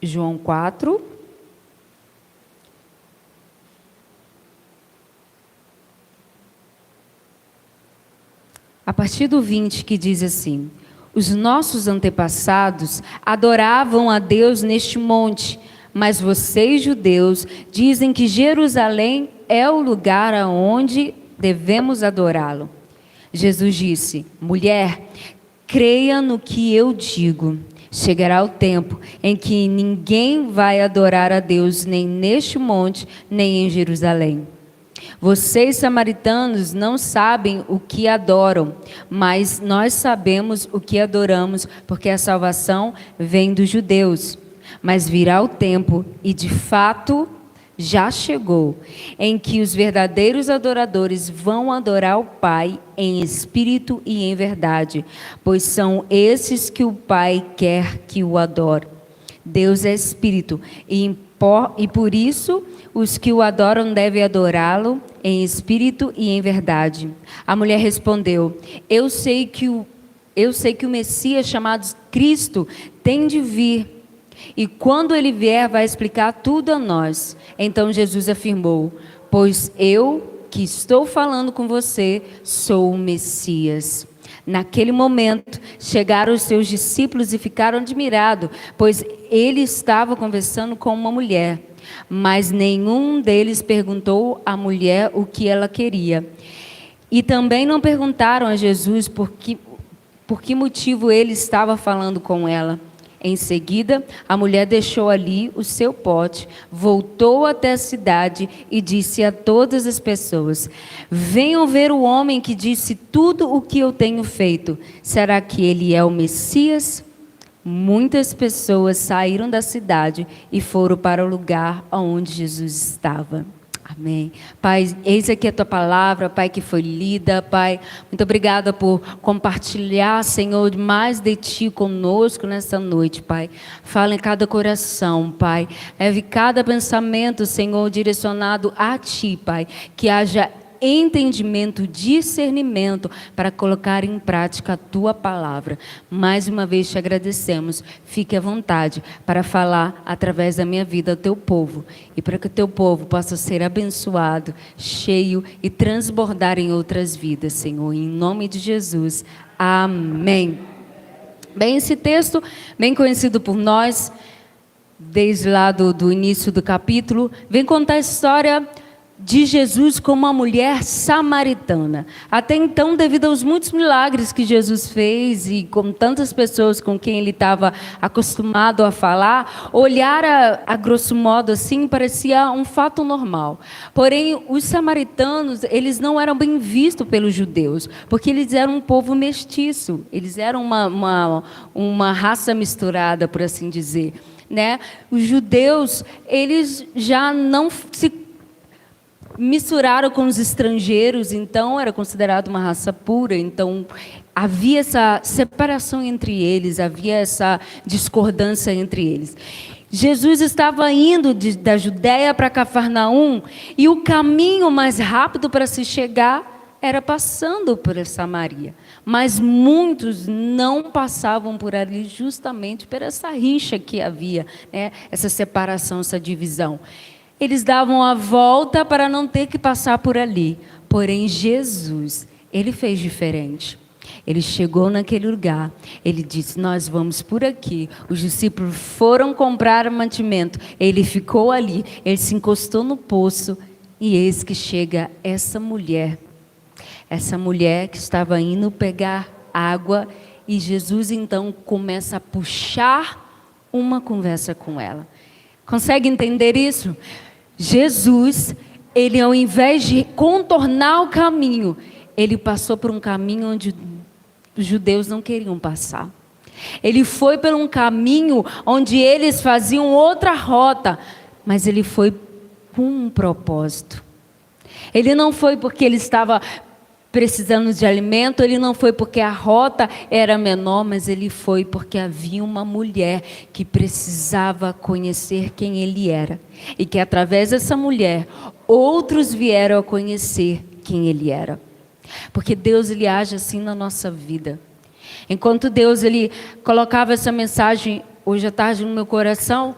João 4. A partir do 20, que diz assim: os nossos antepassados adoravam a Deus neste monte, mas vocês, judeus, dizem que Jerusalém é o lugar aonde devemos adorá-lo. Jesus disse: mulher, creia no que eu digo. Chegará o tempo em que ninguém vai adorar a Deus nem neste monte, nem em Jerusalém. Vocês, samaritanos, não sabem o que adoram, mas nós sabemos o que adoramos, porque a salvação vem dos judeus. Mas virá o tempo, e de fato já chegou, em que os verdadeiros adoradores vão adorar o Pai em espírito e em verdade, pois são esses que o Pai quer que o adore. Deus é espírito, e por isso os que o adoram devem adorá-lo em espírito e em verdade. A mulher respondeu: eu sei que o Messias, chamado Cristo, tem de vir, e quando ele vier vai explicar tudo a nós. Então Jesus afirmou: pois eu que estou falando com você sou o Messias. Naquele momento, chegaram os seus discípulos e ficaram admirados, pois ele estava conversando com uma mulher. Mas nenhum deles perguntou à mulher o que ela queria. E também não perguntaram a Jesus por que motivo ele estava falando com ela. Em seguida, a mulher deixou ali o seu pote, voltou até a cidade e disse a todas as pessoas: venham ver o homem que disse tudo o que eu tenho feito. Será que ele é o Messias? Muitas pessoas saíram da cidade e foram para o lugar onde Jesus estava. Amém. Pai, eis aqui a tua palavra, Pai, que foi lida, Pai. Muito obrigada por compartilhar, Senhor, mais de ti conosco nessa noite, Pai. Fala em cada coração, Pai. Leve cada pensamento, Senhor, direcionado a ti, Pai. Que haja entendimento, discernimento para colocar em prática a tua palavra. Mais uma vez te agradecemos. Fique à vontade para falar através da minha vida ao teu povo, e para que o teu povo possa ser abençoado, cheio e transbordar em outras vidas, Senhor, em nome de Jesus. Amém. Bem, esse texto, bem conhecido por nós, desde lá do início do capítulo, vem contar a história de Jesus como uma mulher samaritana. Até então, devido aos muitos milagres que Jesus fez e com tantas pessoas com quem ele estava acostumado a falar, olhar a grosso modo assim parecia um fato normal. Porém, os samaritanos, eles não eram bem vistos pelos judeus, porque eles eram um povo mestiço, eles eram uma raça misturada, por assim dizer, né? Os judeus, eles já não se misturaram com os estrangeiros, então era considerado uma raça pura. Então havia essa separação entre eles, havia essa discordância entre eles. Jesus estava indo da Judéia para Cafarnaum, e o caminho mais rápido para se chegar era passando por Samaria. Mas muitos não passavam por ali justamente por essa rixa que havia, né? Essa separação, essa divisão. Eles davam a volta para não ter que passar por ali. Porém, Jesus, ele fez diferente. Ele chegou naquele lugar, ele disse: nós vamos por aqui. Os discípulos foram comprar mantimento, ele ficou ali, ele se encostou no poço, e eis que chega essa mulher que estava indo pegar água, e Jesus então começa a puxar uma conversa com ela. Consegue entender isso? Jesus, ele, ao invés de contornar o caminho, ele passou por um caminho onde os judeus não queriam passar. Ele foi por um caminho onde eles faziam outra rota, mas ele foi com um propósito. Ele não foi porque ele estava precisando de alimento, ele não foi porque a rota era menor, mas ele foi porque havia uma mulher que precisava conhecer quem ele era. E que através dessa mulher, outros vieram a conhecer quem ele era. Porque Deus, ele age assim na nossa vida. Enquanto Deus, ele colocava essa mensagem hoje à tarde no meu coração,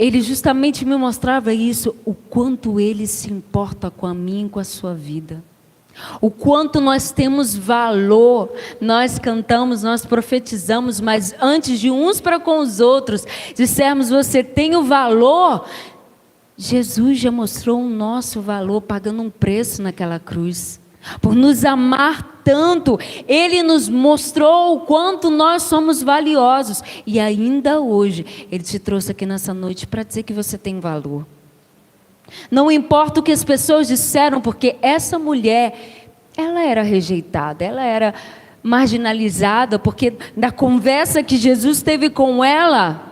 ele justamente me mostrava isso, o quanto ele se importa com a minha e com a sua vida. O quanto nós temos valor. Nós cantamos, nós profetizamos, mas antes de uns para com os outros dissermos você tem o valor, Jesus já mostrou o nosso valor pagando um preço naquela cruz. Por nos amar tanto, Ele nos mostrou o quanto nós somos valiosos. E ainda hoje, Ele te trouxe aqui nessa noite para dizer que você tem valor. Não importa o que as pessoas disseram, porque essa mulher, ela era rejeitada, ela era marginalizada, porque da conversa que Jesus teve com ela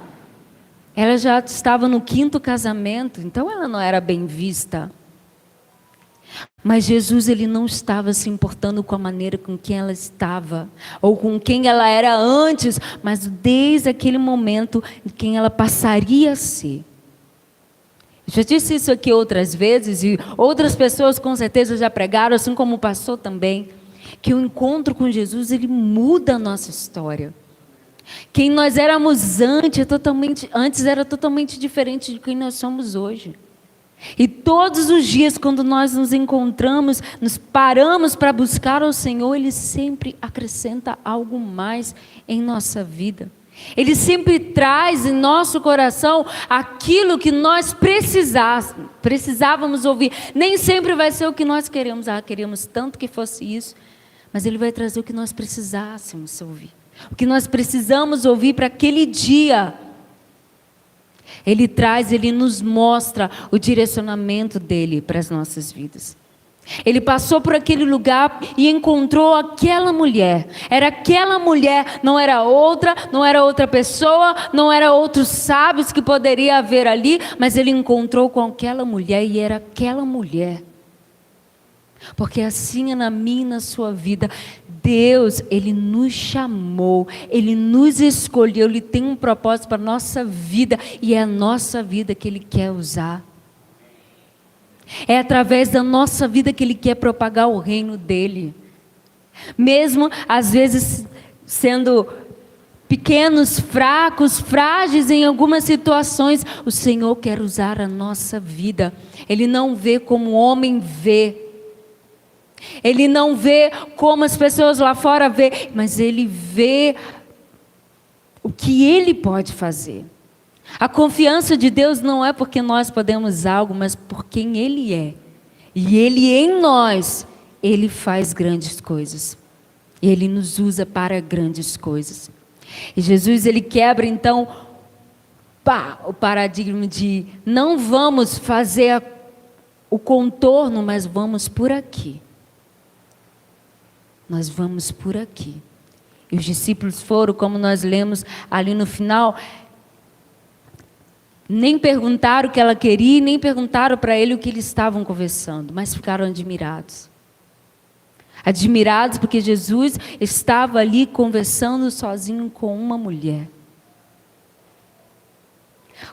já estava no 5º casamento, então ela não era bem vista. Mas Jesus, ele não estava se importando com a maneira com que ela estava, ou com quem ela era antes, mas desde aquele momento em quem ela passaria a ser. Eu já disse isso aqui outras vezes, e outras pessoas com certeza já pregaram, assim como o pastor também, que o encontro com Jesus, ele muda a nossa história. Quem nós éramos antes era totalmente diferente de quem nós somos hoje. E todos os dias, quando nós nos encontramos, nos paramos para buscar ao Senhor, Ele sempre acrescenta algo mais em nossa vida. Ele sempre traz em nosso coração aquilo que nós precisávamos ouvir. Nem sempre vai ser o que nós queremos. Queríamos tanto que fosse isso. Mas Ele vai trazer o que nós precisássemos ouvir. O que nós precisamos ouvir para aquele dia. Ele traz, Ele nos mostra o direcionamento dEle para as nossas vidas. Ele passou por aquele lugar e encontrou aquela mulher. Era aquela mulher, não era outra pessoa, não era outros sábios que poderia haver ali, mas Ele encontrou com aquela mulher e era aquela mulher. Porque assim é na minha e na sua vida. Deus, Ele nos chamou, Ele nos escolheu, Ele tem um propósito para a nossa vida e é a nossa vida que Ele quer usar. É através da nossa vida que Ele quer propagar o reino dEle. Mesmo às vezes sendo pequenos, fracos, frágeis em algumas situações, o Senhor quer usar a nossa vida. Ele não vê como o homem vê. Ele não vê como as pessoas lá fora vê, mas Ele vê o que Ele pode fazer. A confiança de Deus não é porque nós podemos algo, mas por quem Ele é. E Ele em nós, Ele faz grandes coisas. Ele nos usa para grandes coisas. E Jesus, Ele quebra então o paradigma de não vamos fazer o contorno, mas vamos por aqui. Nós vamos por aqui. E os discípulos foram, como nós lemos ali no final, nem perguntaram o que ela queria, nem perguntaram para ele o que eles estavam conversando, mas ficaram admirados. Admirados porque Jesus estava ali conversando sozinho com uma mulher.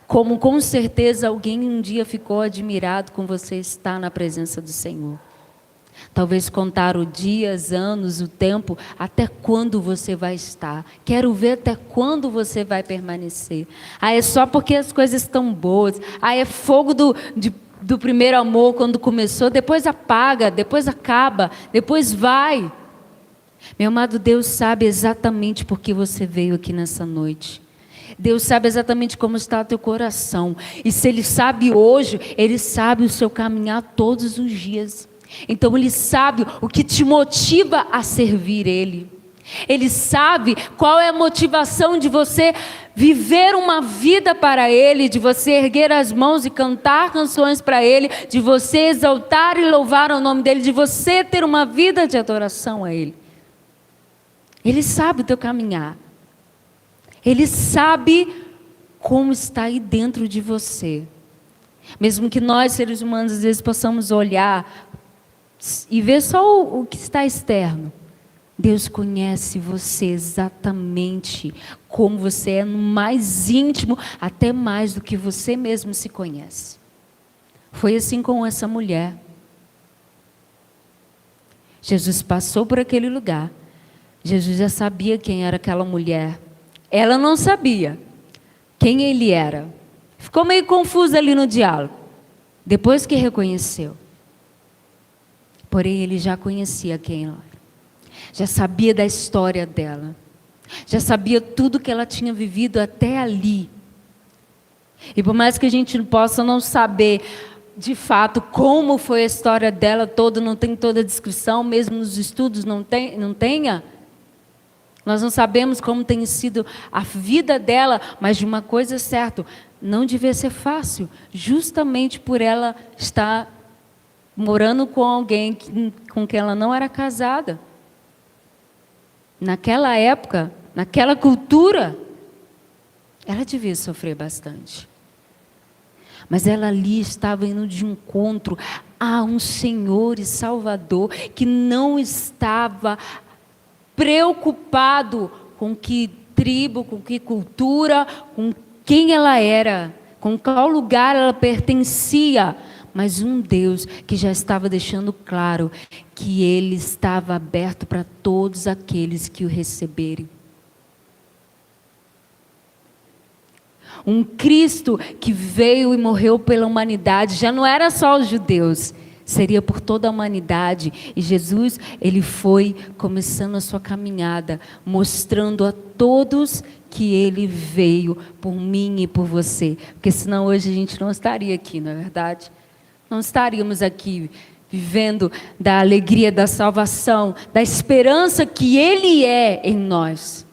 Como com certeza alguém um dia ficou admirado com você estar na presença do Senhor. Talvez contaram dias, anos, o tempo, até quando você vai estar. Quero ver até quando você vai permanecer. É só porque as coisas estão boas. É fogo do primeiro amor quando começou, depois apaga, depois acaba, depois vai. Meu amado, Deus sabe exatamente por que você veio aqui nessa noite. Deus sabe exatamente como está o teu coração. E se Ele sabe hoje, Ele sabe o seu caminhar todos os dias. Então Ele sabe o que te motiva a servir Ele. Ele sabe qual é a motivação de você viver uma vida para Ele, de você erguer as mãos e cantar canções para Ele, de você exaltar e louvar o nome dEle, de você ter uma vida de adoração a Ele. Ele sabe o teu caminhar. Ele sabe como está aí dentro de você. Mesmo que nós, seres humanos, às vezes possamos olhar e ver só o que está externo. Deus conhece você exatamente como você é no mais íntimo, até mais do que você mesmo se conhece. Foi assim com essa mulher. Jesus passou por aquele lugar. Jesus já sabia quem era aquela mulher. Ela não sabia quem Ele era. Ficou meio confuso ali no diálogo. Depois que reconheceu. Porém, ele já conhecia quem ela era. Já sabia da história dela. Já sabia tudo que ela tinha vivido até ali. E por mais que a gente possa não saber de fato como foi a história dela toda, não tem toda a descrição, mesmo nos estudos não tenha. Nós não sabemos como tem sido a vida dela, mas de uma coisa é certa, não devia ser fácil, justamente por ela estar morando com alguém com quem ela não era casada. Naquela época, naquela cultura, ela devia sofrer bastante. Mas ela ali estava indo de encontro a um Senhor e Salvador que não estava preocupado com que tribo, com que cultura, com quem ela era, com qual lugar ela pertencia, mas um Deus que já estava deixando claro que Ele estava aberto para todos aqueles que o receberem. Um Cristo que veio e morreu pela humanidade, já não era só os judeus, seria por toda a humanidade. E Jesus, ele foi começando a sua caminhada, mostrando a todos que ele veio por mim e por você. Porque senão hoje a gente não estaria aqui, não é verdade? Não estaríamos aqui vivendo da alegria da salvação, da esperança que ele é em nós.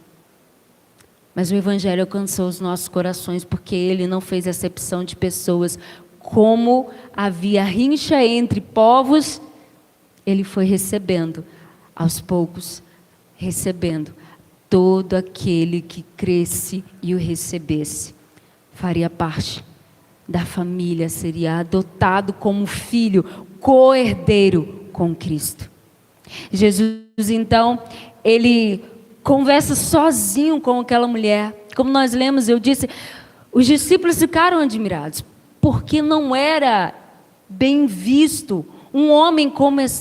Mas o Evangelho alcançou os nossos corações porque ele não fez acepção de pessoas. Como havia rincha entre povos, ele foi recebendo, aos poucos, recebendo todo aquele que cresce e o recebesse. Faria parte da família, seria adotado como filho, co-herdeiro com Cristo. Jesus, então, ele conversa sozinho com aquela mulher. Como nós lemos, eu disse, os discípulos ficaram admirados, porque não era bem visto um homem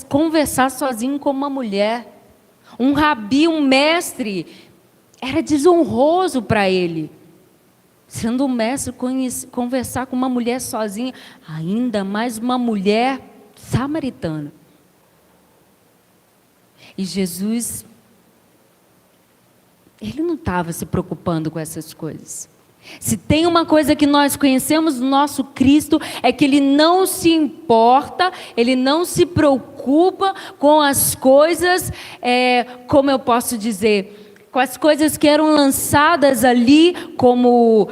conversar sozinho com uma mulher. Um rabi, um mestre, era desonroso para ele. Sendo um mestre, conversar com uma mulher sozinha, ainda mais uma mulher samaritana. E Jesus, ele não estava se preocupando com essas coisas. Se tem uma coisa que nós conhecemos do nosso Cristo, é que Ele não se importa, Ele não se preocupa com as coisas, como eu posso dizer, com as coisas que eram lançadas ali, como,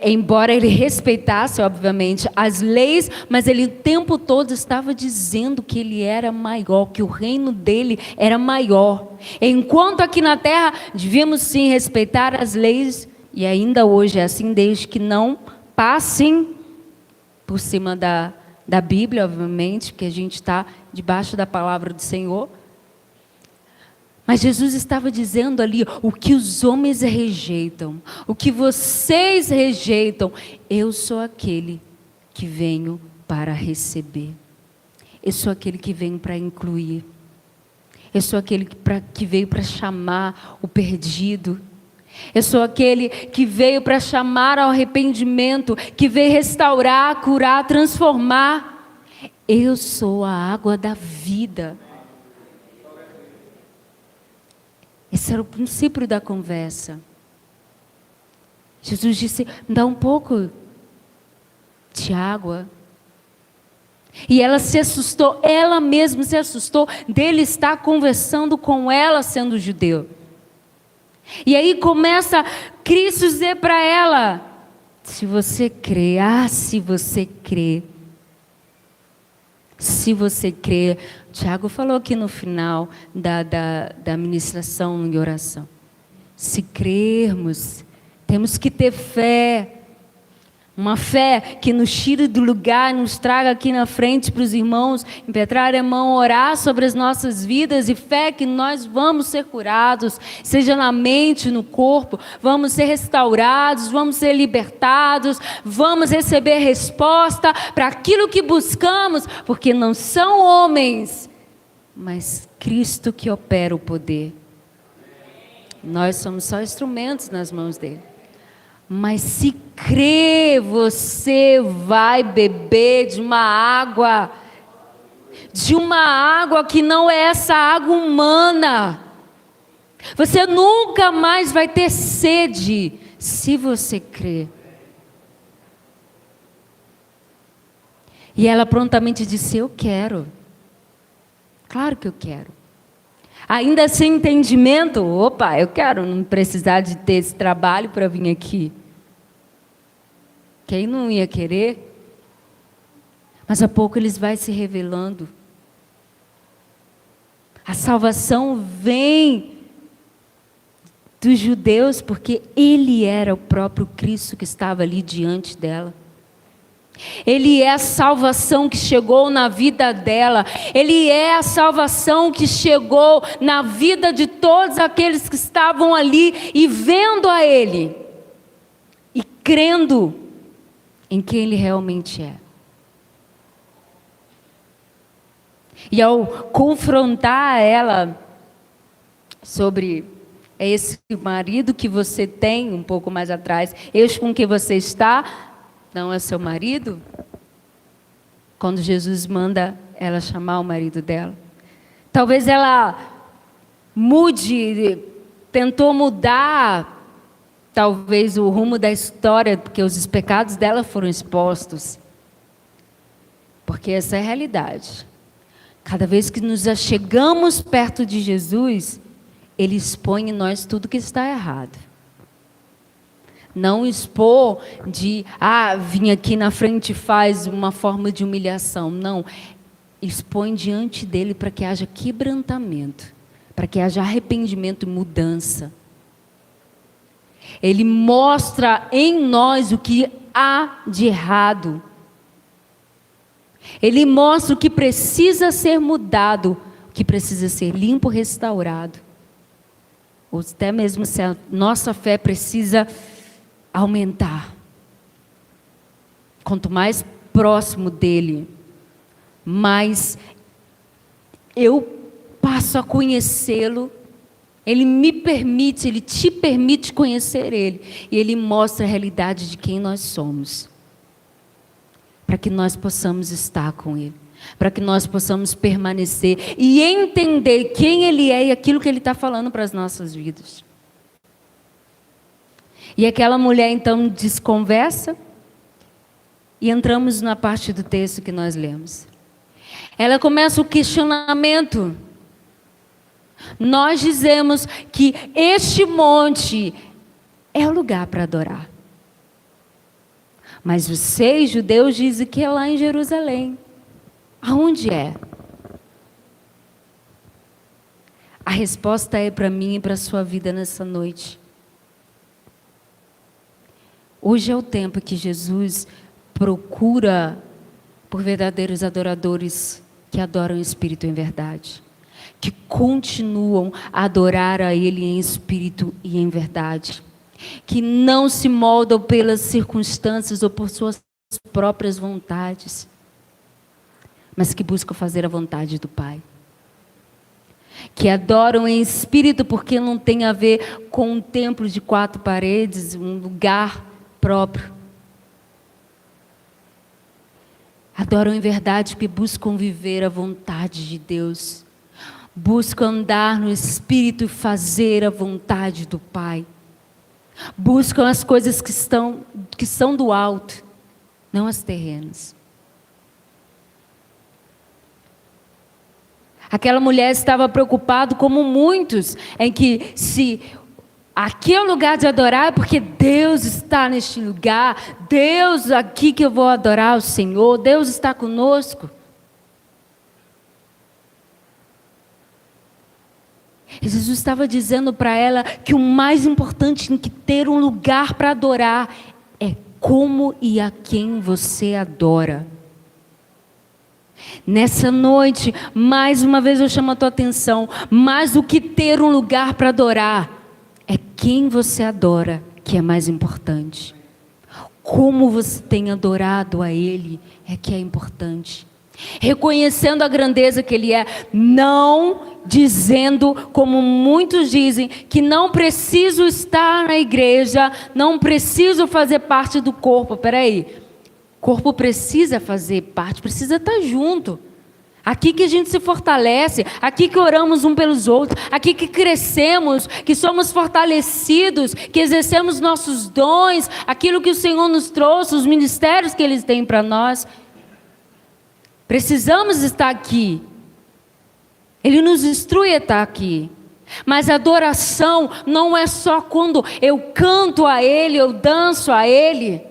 embora Ele respeitasse, obviamente, as leis, mas Ele o tempo todo estava dizendo que Ele era maior, que o reino dEle era maior. Enquanto aqui na terra, devíamos sim respeitar as leis, e ainda hoje é assim, desde que não passem por cima da Bíblia, obviamente, porque a gente está debaixo da palavra do Senhor. Mas Jesus estava dizendo ali, o que os homens rejeitam, o que vocês rejeitam, eu sou aquele que venho para receber. Eu sou aquele que venho para incluir. Eu sou aquele que veio para chamar o perdido. Eu sou aquele que veio para chamar ao arrependimento, que veio restaurar, curar, transformar. Eu sou a água da vida. Esse era o princípio da conversa. Jesus disse, me dá um pouco de água. E ela se assustou, ela mesma se assustou dele estar conversando com ela sendo judeu. E aí começa Cristo dizer para ela, se você crê, se você crê. Se você crê, Tiago falou aqui no final da ministração e oração. Se crermos, temos que ter fé. Uma fé que nos tire do lugar, nos traga aqui na frente para os irmãos, impetrar a mão, orar sobre as nossas vidas, e fé que nós vamos ser curados, seja na mente, no corpo, vamos ser restaurados, vamos ser libertados, vamos receber resposta para aquilo que buscamos, porque não são homens, mas Cristo que opera o poder. Nós somos só instrumentos nas mãos dele. Mas se crer, você vai beber de uma água que não é essa água humana. Você nunca mais vai ter sede, se você crer. E ela prontamente disse: eu quero. Claro que eu quero. Ainda sem entendimento, opa, eu quero não precisar de ter esse trabalho para vir aqui. Quem não ia querer? Mas a pouco eles vai se revelando. A salvação vem dos judeus, porque ele era o próprio Cristo que estava ali diante dela. Ele é a salvação que chegou na vida dela. Ele é a salvação que chegou na vida de todos aqueles que estavam ali e vendo a Ele e crendo em quem Ele realmente é. E ao confrontar ela sobre esse marido que você tem, um pouco mais atrás, este com quem você está, não é seu marido? Quando Jesus manda ela chamar o marido dela. Talvez ela tentou mudar, talvez, o rumo da história, porque os pecados dela foram expostos. Porque essa é a realidade. Cada vez que nos achegamos perto de Jesus, Ele expõe em nós tudo que está errado. Não expor de, vim aqui na frente e faz uma forma de humilhação. Não, expõe diante dele para que haja quebrantamento, para que haja arrependimento e mudança. Ele mostra em nós o que há de errado. Ele mostra o que precisa ser mudado, o que precisa ser limpo, restaurado. Ou até mesmo se a nossa fé precisa aumentar. Quanto mais próximo dele, mais eu passo a conhecê-lo. Ele me permite, ele te permite conhecer ele. E ele mostra a realidade de quem nós somos. Para que nós possamos estar com ele. Para que nós possamos permanecer e entender quem ele é e aquilo que ele está falando para as nossas vidas. E aquela mulher então desconversa e entramos na parte do texto que nós lemos. Ela começa o questionamento. Nós dizemos que este monte é o lugar para adorar. Mas vocês, judeus, dizem que é lá em Jerusalém. Aonde é? A resposta é para mim e para a sua vida nessa noite. Hoje é o tempo que Jesus procura por verdadeiros adoradores que adoram o Espírito em verdade. Que continuam a adorar a Ele em espírito e em verdade. Que não se moldam pelas circunstâncias ou por suas próprias vontades. Mas que buscam fazer a vontade do Pai. Que adoram em espírito porque não tem a ver com um templo de 4 paredes, um lugar próprio. Adoram em verdade porque buscam viver a vontade de Deus. Buscam andar no Espírito e fazer a vontade do Pai. Buscam as coisas que são do alto, não as terrenas. Aquela mulher estava preocupada, como muitos, em que se aqui é o lugar de adorar, é porque Deus está neste lugar, Deus aqui que eu vou adorar o Senhor, Deus está conosco. E Jesus estava dizendo para ela que o mais importante em que ter um lugar para adorar é como e a quem você adora. Nessa noite, mais uma vez eu chamo a tua atenção, mais do que ter um lugar para adorar, é quem você adora que é mais importante. Como você tem adorado a Ele é que é importante. Reconhecendo a grandeza que Ele é, não dizendo, como muitos dizem, que não preciso estar na igreja, não preciso fazer parte do corpo. Peraí, o corpo precisa fazer parte, precisa estar junto. Aqui que a gente se fortalece, aqui que oramos um pelos outros, aqui que crescemos, que somos fortalecidos, que exercemos nossos dons, aquilo que o Senhor nos trouxe, os ministérios que Ele tem para nós. Precisamos estar aqui. Ele nos instrui a estar aqui. Mas a adoração não é só quando eu canto a Ele, eu danço a Ele.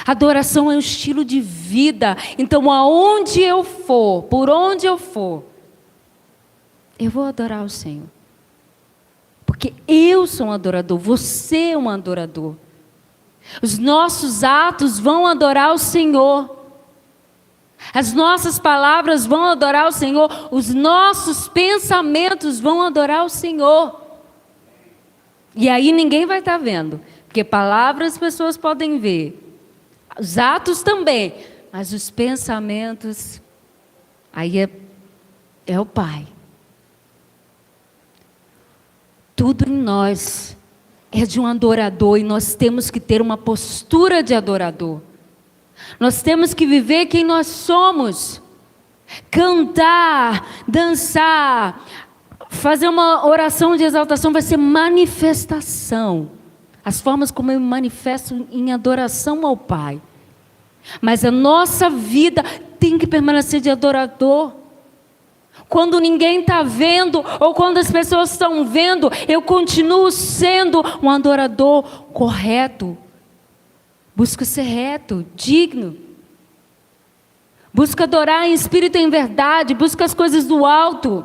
Adoração é um estilo de vida. Então, aonde eu for, por onde eu for, eu vou adorar o Senhor. Porque eu sou um adorador, você é um adorador. Os nossos atos vão adorar o Senhor. As nossas palavras vão adorar o Senhor. Os nossos pensamentos vão adorar o Senhor. E aí ninguém vai estar vendo. Porque palavras as pessoas podem ver. Os atos também, mas os pensamentos, aí é o Pai. Tudo em nós é de um adorador e nós temos que ter uma postura de adorador. Nós temos que viver quem nós somos. Cantar, dançar, fazer uma oração de exaltação vai ser manifestação. As formas como eu me manifesto em adoração ao Pai. Mas a nossa vida tem que permanecer de adorador. Quando ninguém está vendo, ou quando as pessoas estão vendo, eu continuo sendo um adorador correto. Busco ser reto, digno. Busco adorar em espírito e em verdade. Busco as coisas do alto.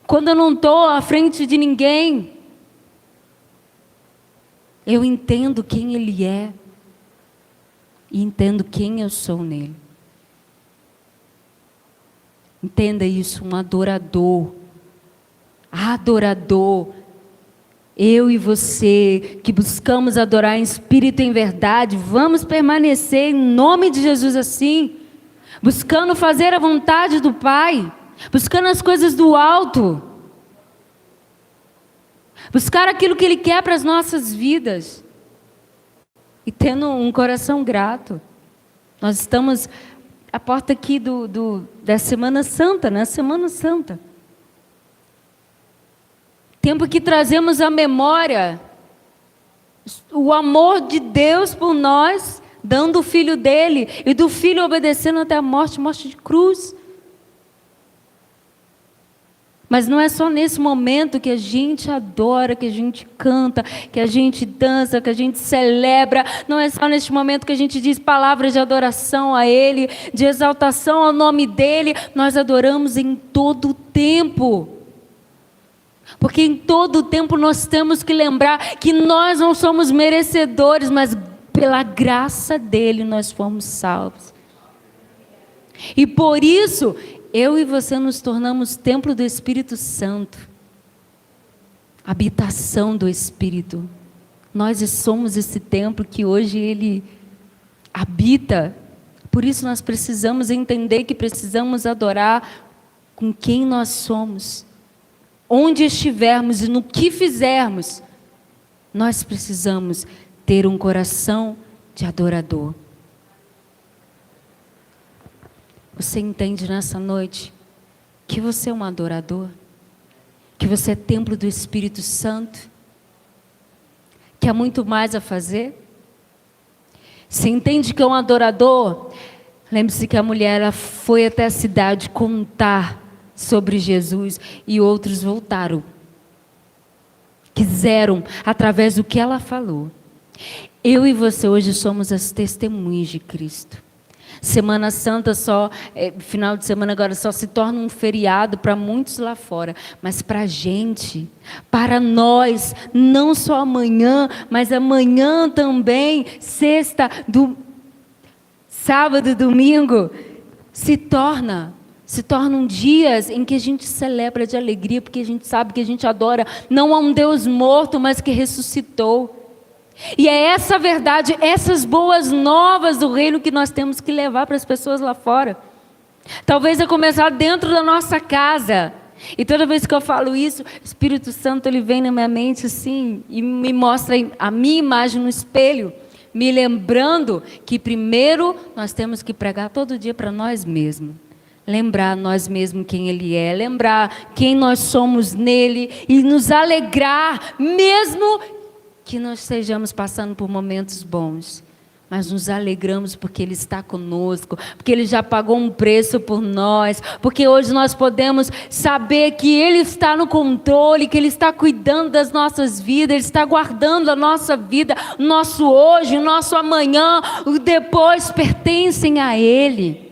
Quando eu não estou à frente de ninguém, eu entendo quem Ele é e entendo quem eu sou nele. Entenda isso, um adorador. Adorador. Eu e você que buscamos adorar em espírito e em verdade, vamos permanecer em nome de Jesus assim, buscando fazer a vontade do Pai, buscando as coisas do alto. Buscar aquilo que Ele quer para as nossas vidas. E tendo um coração grato. Nós estamos à porta aqui da Semana Santa, né? Semana Santa. Tempo que trazemos à memória o amor de Deus por nós, dando o Filho dele, e do Filho obedecendo até a morte de cruz. Mas não é só nesse momento que a gente adora, que a gente canta, que a gente dança, que a gente celebra. Não é só neste momento que a gente diz palavras de adoração a Ele, de exaltação ao nome dEle. Nós adoramos em todo o tempo. Porque em todo o tempo nós temos que lembrar que nós não somos merecedores, mas pela graça dEle nós fomos salvos. E por isso, eu e você nos tornamos templo do Espírito Santo. Habitação do Espírito. Nós somos esse templo que hoje Ele habita. Por isso nós precisamos entender que precisamos adorar com quem nós somos. Onde estivermos e no que fizermos, nós precisamos ter um coração de adorador. Você entende nessa noite que você é um adorador? Que você é templo do Espírito Santo? Que há muito mais a fazer? Você entende que é um adorador? Lembre-se que a mulher ela foi até a cidade contar sobre Jesus e outros voltaram. Quiseram, através do que ela falou. Eu e você hoje somos as testemunhas de Cristo. Semana Santa final de semana agora só se torna um feriado para muitos lá fora. Mas para a gente, para nós, não só amanhã, mas amanhã também, sexta, sábado, domingo, se tornam dias em que a gente celebra de alegria, porque a gente sabe que a gente adora não a um Deus morto, mas que ressuscitou. E é essa verdade, essas boas novas do reino que nós temos que levar para as pessoas lá fora. Talvez é começar dentro da nossa casa. E toda vez que eu falo isso, o Espírito Santo ele vem na minha mente assim e me mostra a minha imagem no espelho, me lembrando que primeiro nós temos que pregar todo dia para nós mesmos. Lembrar nós mesmos quem Ele é, lembrar quem nós somos nele e nos alegrar, mesmo que nós estejamos passando por momentos bons. Mas nos alegramos porque Ele está conosco, porque Ele já pagou um preço por nós, porque hoje nós podemos saber que Ele está no controle, que Ele está cuidando das nossas vidas, Ele está guardando a nossa vida, o nosso hoje, o nosso amanhã, o depois pertencem a Ele.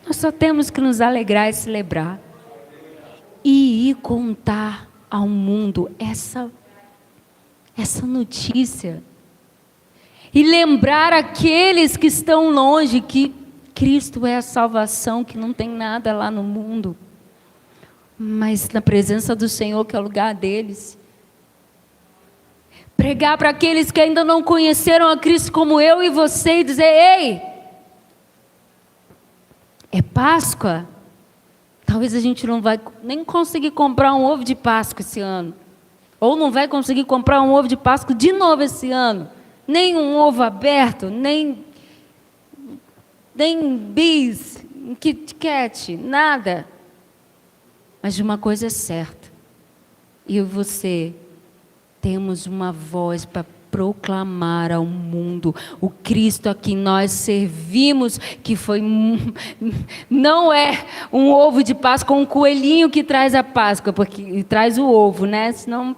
Nós só temos que nos alegrar e celebrar. E ir contar ao mundo essa notícia. E lembrar aqueles que estão longe que Cristo é a salvação, que não tem nada lá no mundo. Mas na presença do Senhor, que é o lugar deles. Pregar para aqueles que ainda não conheceram a Cristo como eu e você e dizer: ei, é Páscoa. Talvez a gente não vai nem conseguir comprar um ovo de Páscoa esse ano. Ou não vai conseguir comprar um ovo de Páscoa de novo esse ano. Nem um ovo aberto, nem bis, Kit Kat, nada. Mas de uma coisa é certa. Eu e você temos uma voz para proclamar ao mundo o Cristo a quem nós servimos, que foi não é um ovo de Páscoa, um coelhinho que traz a Páscoa, porque traz o ovo, né? Senão,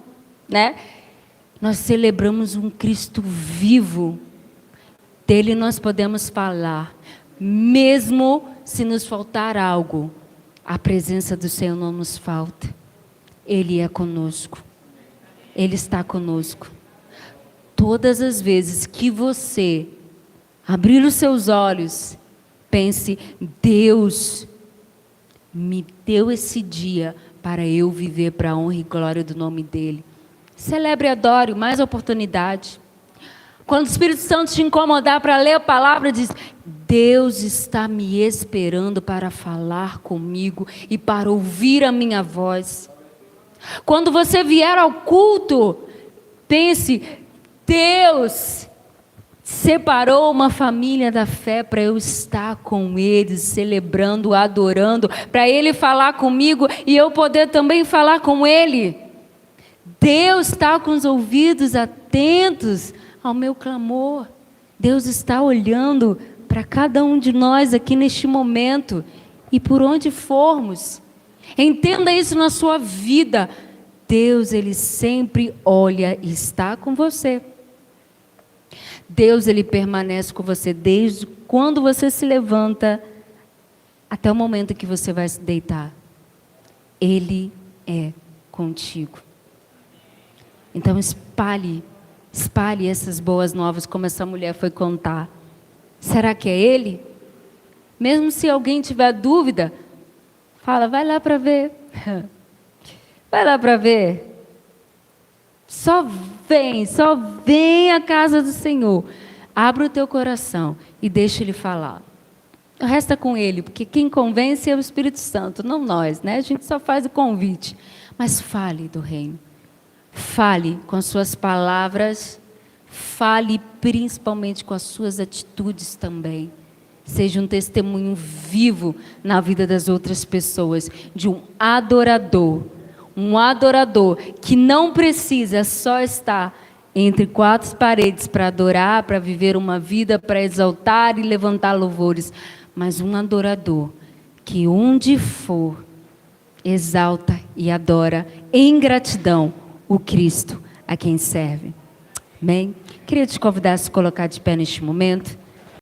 né? Nós celebramos um Cristo vivo. Dele nós podemos falar, mesmo se nos faltar algo, a presença do Senhor não nos falta. Ele é conosco. Ele está conosco. Todas as vezes que você abrir os seus olhos, pense: Deus me deu esse dia para eu viver para a honra e glória do nome dEle. Celebre e adore, mais oportunidade. Quando o Espírito Santo te incomodar para ler a palavra, diz: Deus está me esperando para falar comigo e para ouvir a minha voz. Quando você vier ao culto, pense: Deus separou uma família da fé para eu estar com eles, celebrando, adorando, para Ele falar comigo e eu poder também falar com Ele. Deus está com os ouvidos atentos ao meu clamor. Deus está olhando para cada um de nós aqui neste momento e por onde formos. Entenda isso na sua vida. Deus, Ele sempre olha e está com você. Deus, Ele permanece com você desde quando você se levanta até o momento que você vai se deitar. Ele é contigo. Então espalhe essas boas novas como essa mulher foi contar. Será que é Ele? Mesmo se alguém tiver dúvida, fala: vai lá para ver. Vai lá para ver. Só vem à casa do Senhor. Abre o teu coração e deixa Ele falar. Resta com Ele, porque quem convence é o Espírito Santo, não nós, né? A gente só faz o convite. Mas fale do reino. Fale com as suas palavras, fale principalmente com as suas atitudes também. Seja um testemunho vivo na vida das outras pessoas, de um adorador que não precisa só estar entre quatro paredes para adorar, para viver uma vida, para exaltar e levantar louvores, mas um adorador que onde for, exalta e adora em gratidão o Cristo a quem serve. Amém? Queria te convidar a se colocar de pé neste momento.